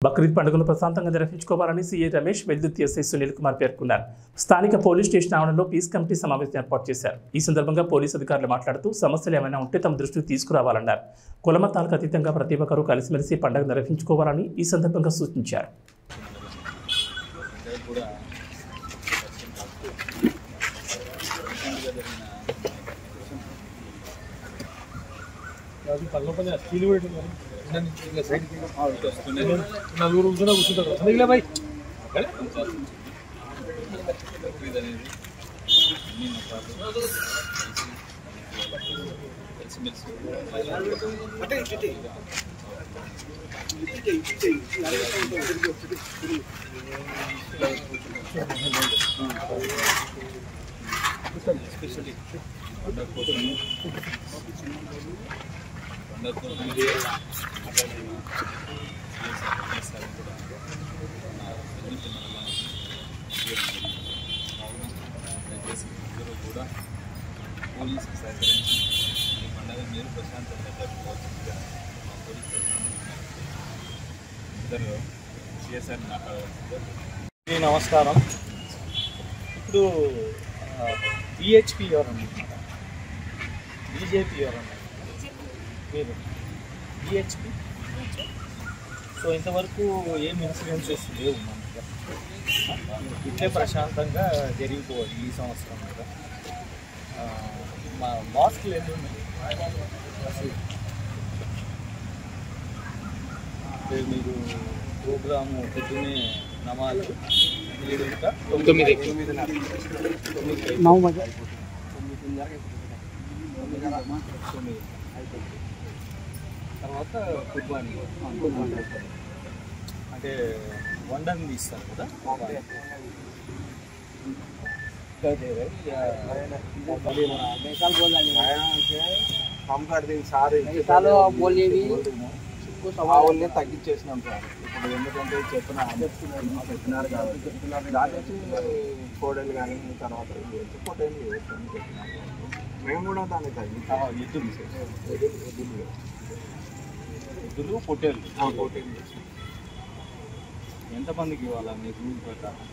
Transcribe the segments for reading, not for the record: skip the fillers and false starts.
బక్రీద్ పండుగను ప్రశాంతంగా నిర్వహించుకోవాలని CI Ramesh, Veldurthi SI Sunil Kumar పేర్కొన్నారు. స్థానిక పోలీస్ స్టేషన్ ఆవరణలో పీస్ కమిటీ సమావేశం ఏర్పాటు చేశారు. ఈ సందర్భంగా పోలీసు అధికారులు మాట్లాడుతూ సమస్యలు ఏమైనా ఉంటే తమ దృష్టికి తీసుకురావాలన్నారు. కులమతాలకు అతీతంగా ప్రతి ఒక్కరూ కలిసిమెలిసి పండుగ నిర్వహించుకోవాలని ఈ సందర్భంగా సూచించారు. నలుగురు కూర్చుంటారు అందుకే బాయ్ ఎస్పెషల్లీ కూడా పోలీసు సహకరించి ఈ పండుగ మీరు ప్రశాంతంగా జరుపుకోవాల్సిందిగా మా పోలీసు ఇద్దరు సిఎస్ఆర్ మాట్లాడవలసిందిగా. నమస్కారం. ఇప్పుడు బిహెచ్పి ఎవరన్నా, బీజేపీ ఎవరన్నా, మీరు బిహెచ్పి. సో ఇంతవరకు ఏం ఇన్సిడెన్సెస్ లేవు మనకి. ఇట్లే ప్రశాంతంగా జరిగిపోవాలి ఈ సంవత్సరం కూడా. మా మాస్క్లు ఎన్ని ఉన్నాయి మీరు ప్రోగ్రాము పొద్దున్నే నమాజ్ 9 తర్వాత కుర్బానీ అంటే వండని తీస్తారు కదా. వాళ్ళే తగ్గించేసినాం సార్. ఇప్పుడు ఎందుకంటే చెప్పినారు కాబట్టి దాని కోడలు కానీ తర్వాత పొటేలు మేము కూడా దాన్ని ఎద్దులు పొట్టేలు పొటేలు ఎంతమందికి ఇవ్వాలా మీకు రూల్ ప్రకారం?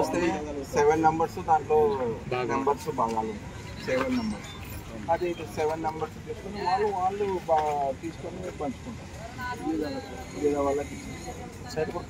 వస్తే 7 నెంబర్స్, దాంట్లో నెంబర్స్ భాగాలు 7 నెంబర్స్. అది 7 నెంబర్స్ తీసుకొని వాళ్ళు తీసుకొని పంచుకుంటారు. వాళ్ళకి సరే ఇప్పుడు